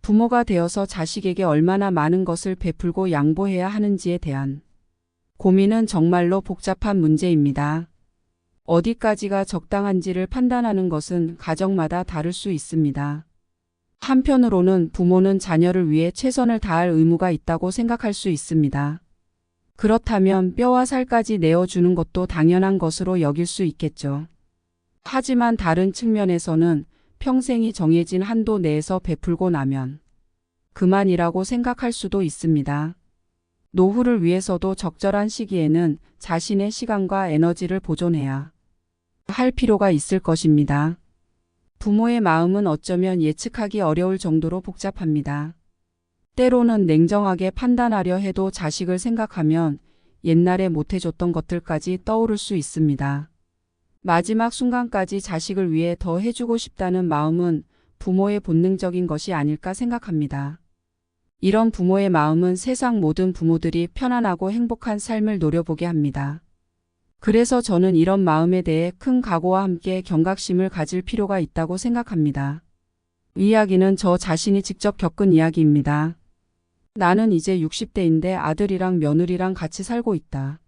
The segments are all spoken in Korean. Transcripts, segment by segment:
부모가 되어서 자식에게 얼마나 많은 것을 베풀고 양보해야 하는지에 대한 고민은 정말로 복잡한 문제입니다. 어디까지가 적당한지를 판단하는 것은 가정마다 다를 수 있습니다. 한편으로는 부모는 자녀를 위해 최선을 다할 의무가 있다고 생각할 수 있습니다. 그렇다면 뼈와 살까지 내어주는 것도 당연한 것으로 여길 수 있겠죠. 하지만 다른 측면에서는 평생이 정해진 한도 내에서 베풀고 나면 그만이라고 생각할 수도 있습니다. 노후를 위해서도 적절한 시기에는 자신의 시간과 에너지를 보존해야 할 필요가 있을 것입니다. 부모의 마음은 어쩌면 예측하기 어려울 정도로 복잡합니다. 때로는 냉정하게 판단하려 해도 자식을 생각하면 옛날에 못해줬던 것들까지 떠오를 수 있습니다. 마지막 순간까지 자식을 위해 더 해주고 싶다는 마음은 부모의 본능적인 것이 아닐까 생각합니다. 이런 부모의 마음은 세상 모든 부모들이 편안하고 행복한 삶을 노려보게 합니다. 그래서 저는 이런 마음에 대해 큰 각오와 함께 경각심을 가질 필요가 있다고 생각합니다. 이 이야기는 저 자신이 직접 겪은 이야기입니다. 나는 이제 60대인데 아들이랑 며느리랑 같이 살고 있다.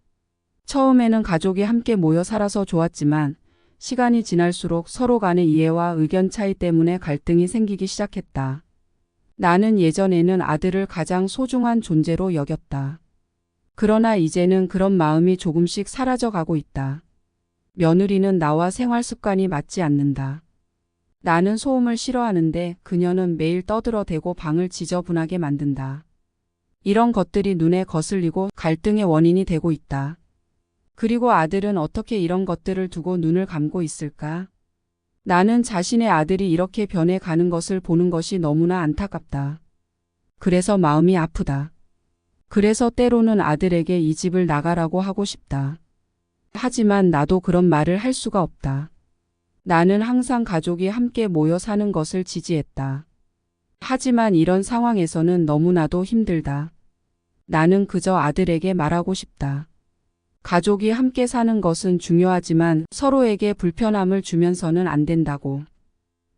처음에는 가족이 함께 모여 살아서 좋았지만 시간이 지날수록 서로 간의 이해와 의견 차이 때문에 갈등이 생기기 시작했다. 나는 예전에는 아들을 가장 소중한 존재로 여겼다. 그러나 이제는 그런 마음이 조금씩 사라져 가고 있다. 며느리는 나와 생활 습관이 맞지 않는다. 나는 소음을 싫어하는데 그녀는 매일 떠들어대고 방을 지저분하게 만든다. 이런 것들이 눈에 거슬리고 갈등의 원인이 되고 있다. 그리고 아들은 어떻게 이런 것들을 두고 눈을 감고 있을까? 나는 자신의 아들이 이렇게 변해가는 것을 보는 것이 너무나 안타깝다. 그래서 마음이 아프다. 그래서 때로는 아들에게 이 집을 나가라고 하고 싶다. 하지만 나도 그런 말을 할 수가 없다. 나는 항상 가족이 함께 모여 사는 것을 지지했다. 하지만 이런 상황에서는 너무나도 힘들다. 나는 그저 아들에게 말하고 싶다. 가족이 함께 사는 것은 중요하지만 서로에게 불편함을 주면서는 안 된다고.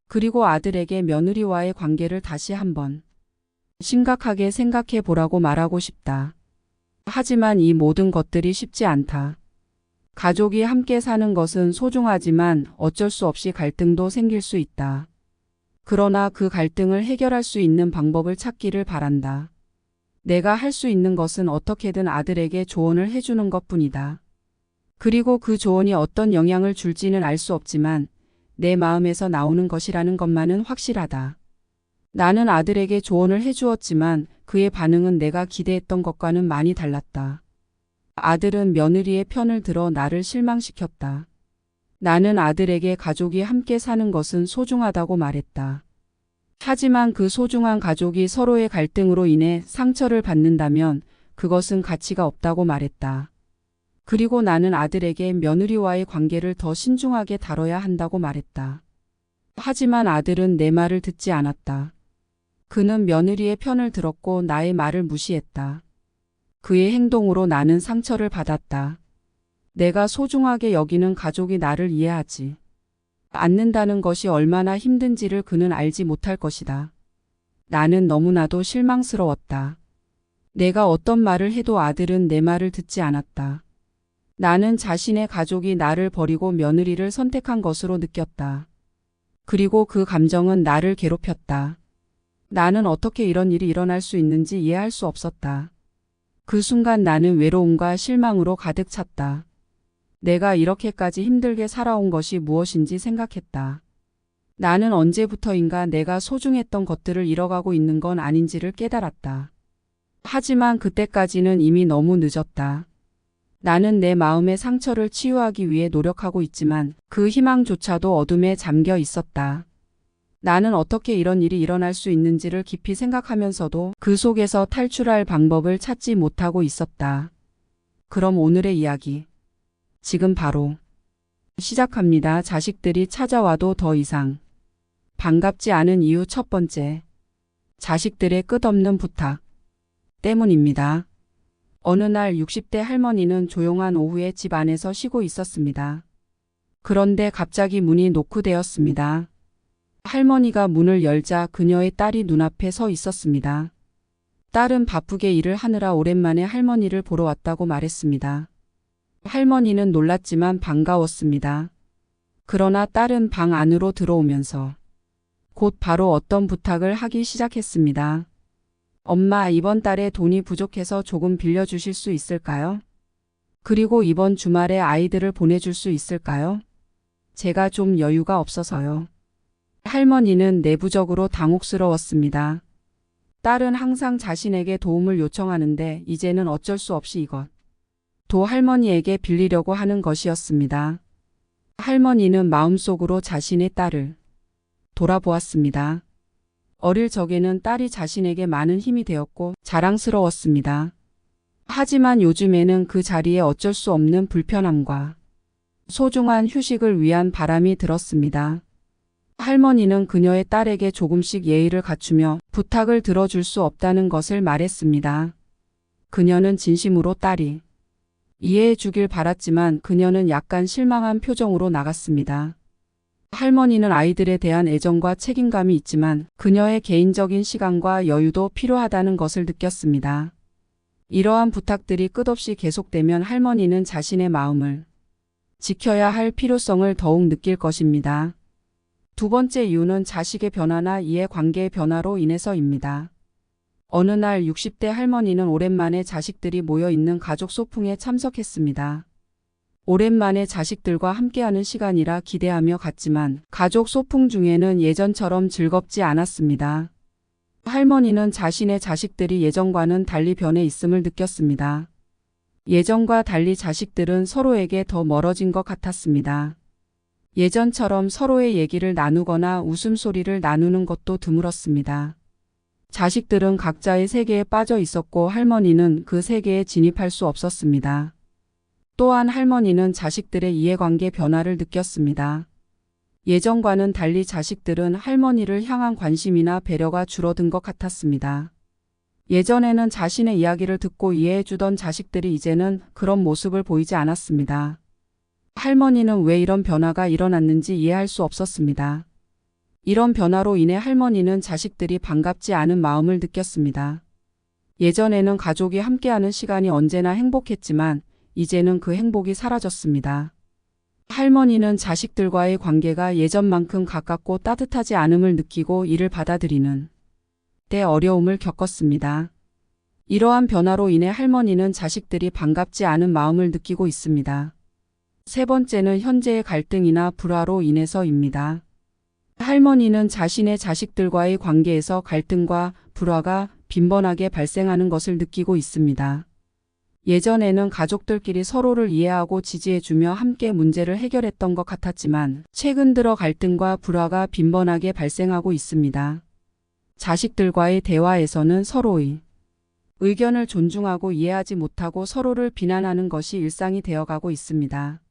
그리고 아들에게 며느리와의 관계를 다시 한번 심각하게 생각해 보라고 말하고 싶다. 하지만 이 모든 것들이 쉽지 않다. 가족이 함께 사는 것은 소중하지만 어쩔 수 없이 갈등도 생길 수 있다. 그러나 그 갈등을 해결할 수 있는 방법을 찾기를 바란다. 내가 할 수 있는 것은 어떻게든 아들에게 조언을 해주는 것뿐이다. 그리고 그 조언이 어떤 영향을 줄지는 알 수 없지만 내 마음에서 나오는 것이라는 것만은 확실하다. 나는 아들에게 조언을 해주었지만 그의 반응은 내가 기대했던 것과는 많이 달랐다. 아들은 며느리의 편을 들어 나를 실망시켰다. 나는 아들에게 가족이 함께 사는 것은 소중하다고 말했다. 하지만 그 소중한 가족이 서로의 갈등으로 인해 상처를 받는다면 그것은 가치가 없다고 말했다. 그리고 나는 아들에게 며느리와의 관계를 더 신중하게 다뤄야 한다고 말했다. 하지만 아들은 내 말을 듣지 않았다. 그는 며느리의 편을 들었고 나의 말을 무시했다. 그의 행동으로 나는 상처를 받았다. 내가 소중하게 여기는 가족이 나를 이해하지 않는다는 것이 얼마나 힘든지를 그는 알지 못할 것이다. 나는 너무나도 실망스러웠다. 내가 어떤 말을 해도 아들은 내 말을 듣지 않았다. 나는 자신의 가족이 나를 버리고 며느리를 선택한 것으로 느꼈다. 그리고 그 감정은 나를 괴롭혔다. 나는 어떻게 이런 일이 일어날 수 있는지 이해할 수 없었다. 그 순간 나는 외로움과 실망으로 가득 찼다. 내가 이렇게까지 힘들게 살아온 것이 무엇인지 생각했다. 나는 언제부터인가 내가 소중했던 것들을 잃어가고 있는 건 아닌지를 깨달았다. 하지만 그때까지는 이미 너무 늦었다. 나는 내 마음의 상처를 치유하기 위해 노력하고 있지만 그 희망조차도 어둠에 잠겨 있었다. 나는 어떻게 이런 일이 일어날 수 있는지를 깊이 생각하면서도 그 속에서 탈출할 방법을 찾지 못하고 있었다. 그럼 오늘의 이야기. 지금 바로 시작합니다. 자식들이 찾아와도 더 이상 반갑지 않은 이유 첫 번째. 자식들의 끝없는 부탁 때문입니다. 어느 날 60대 할머니는 조용한 오후에 집 안에서 쉬고 있었습니다. 그런데 갑자기 문이 노크되었습니다. 할머니가 문을 열자 그녀의 딸이 눈앞에 서 있었습니다. 딸은 바쁘게 일을 하느라 오랜만에 할머니를 보러 왔다고 말했습니다. 할머니는 놀랐지만 반가웠습니다. 그러나 딸은 방 안으로 들어오면서 곧 바로 어떤 부탁을 하기 시작했습니다. 엄마, 이번 달에 돈이 부족해서 조금 빌려주실 수 있을까요? 그리고 이번 주말에 아이들을 보내줄 수 있을까요? 제가 좀 여유가 없어서요. 할머니는 내부적으로 당혹스러웠습니다. 딸은 항상 자신에게 도움을 요청하는데 이제는 어쩔 수 없이 이것도 할머니에게 빌리려고 하는 것이었습니다. 할머니는 마음속으로 자신의 딸을 돌아보았습니다. 어릴 적에는 딸이 자신에게 많은 힘이 되었고 자랑스러웠습니다. 하지만 요즘에는 그 자리에 어쩔 수 없는 불편함과 소중한 휴식을 위한 바람이 들었습니다. 할머니는 그녀의 딸에게 조금씩 예의를 갖추며 부탁을 들어줄 수 없다는 것을 말했습니다. 그녀는 진심으로 딸이 이해해 주길 바랐지만 그녀는 약간 실망한 표정으로 나갔습니다. 할머니는 아이들에 대한 애정과 책임감이 있지만 그녀의 개인적인 시간과 여유도 필요하다는 것을 느꼈습니다. 이러한 부탁들이 끝없이 계속되면 할머니는 자신의 마음을 지켜야 할 필요성을 더욱 느낄 것입니다. 두 번째 이유는 자식의 변화나 이해관계의 변화로 인해서입니다. 어느 날 60대 할머니는 오랜만에 자식들이 모여 있는 가족 소풍에 참석했습니다. 오랜만에 자식들과 함께하는 시간이라 기대하며 갔지만 가족 소풍 중에는 예전처럼 즐겁지 않았습니다. 할머니는 자신의 자식들이 예전과는 달리 변해 있음을 느꼈습니다. 예전과 달리 자식들은 서로에게 더 멀어진 것 같았습니다. 예전처럼 서로의 얘기를 나누거나 웃음소리를 나누는 것도 드물었습니다. 자식들은 각자의 세계에 빠져 있었고 할머니는 그 세계에 진입할 수 없었습니다. 또한 할머니는 자식들의 이해관계 변화를 느꼈습니다. 예전과는 달리 자식들은 할머니를 향한 관심이나 배려가 줄어든 것 같았습니다. 예전에는 자신의 이야기를 듣고 이해해 주던 자식들이 이제는 그런 모습을 보이지 않았습니다. 할머니는 왜 이런 변화가 일어났는지 이해할 수 없었습니다. 이런 변화로 인해 할머니는 자식들이 반갑지 않은 마음을 느꼈습니다. 예전에는 가족이 함께하는 시간이 언제나 행복했지만 이제는 그 행복이 사라졌습니다. 할머니는 자식들과의 관계가 예전만큼 가깝고 따뜻하지 않음을 느끼고 이를 받아들이는 데 어려움을 겪었습니다. 이러한 변화로 인해 할머니는 자식들이 반갑지 않은 마음을 느끼고 있습니다. 세 번째는 현재의 갈등이나 불화로 인해서입니다. 할머니는 자신의 자식들과의 관계에서 갈등과 불화가 빈번하게 발생하는 것을 느끼고 있습니다. 예전에는 가족들끼리 서로를 이해하고 지지해주며 함께 문제를 해결했던 것 같았지만 최근 들어 갈등과 불화가 빈번하게 발생하고 있습니다. 자식들과의 대화에서는 서로의 의견을 존중하고 이해하지 못하고 서로를 비난하는 것이 일상이 되어가고 있습니다.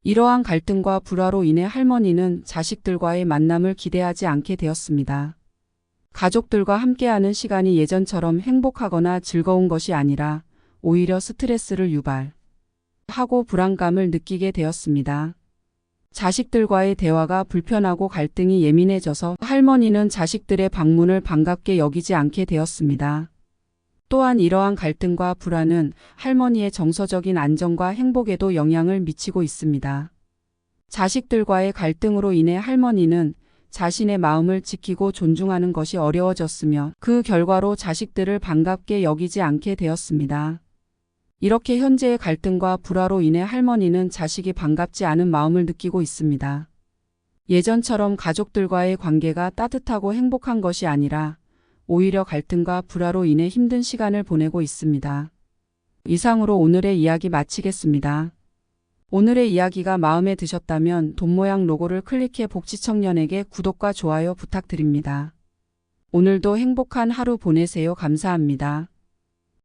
이러한 갈등과 불화로 인해 할머니는 자식들과의 만남을 기대하지 않게 되었습니다. 가족들과 함께하는 시간이 예전처럼 행복하거나 즐거운 것이 아니라 오히려 스트레스를 유발하고 불안감을 느끼게 되었습니다. 자식들과의 대화가 불편하고 갈등이 예민해져서 할머니는 자식들의 방문을 반갑게 여기지 않게 되었습니다. 또한 이러한 갈등과 불안은 할머니의 정서적인 안정과 행복에도 영향을 미치고 있습니다. 자식들과의 갈등으로 인해 할머니는 자신의 마음을 지키고 존중하는 것이 어려워졌으며 그 결과로 자식들을 반갑게 여기지 않게 되었습니다. 이렇게 현재의 갈등과 불화로 인해 할머니는 자식이 반갑지 않은 마음을 느끼고 있습니다. 예전처럼 가족들과의 관계가 따뜻하고 행복한 것이 아니라 오히려 갈등과 불화로 인해 힘든 시간을 보내고 있습니다. 이상으로 오늘의 이야기 마치겠습니다. 오늘의 이야기가 마음에 드셨다면 돈 모양 로고를 클릭해 복지청년에게 구독과 좋아요 부탁드립니다. 오늘도 행복한 하루 보내세요. 감사합니다.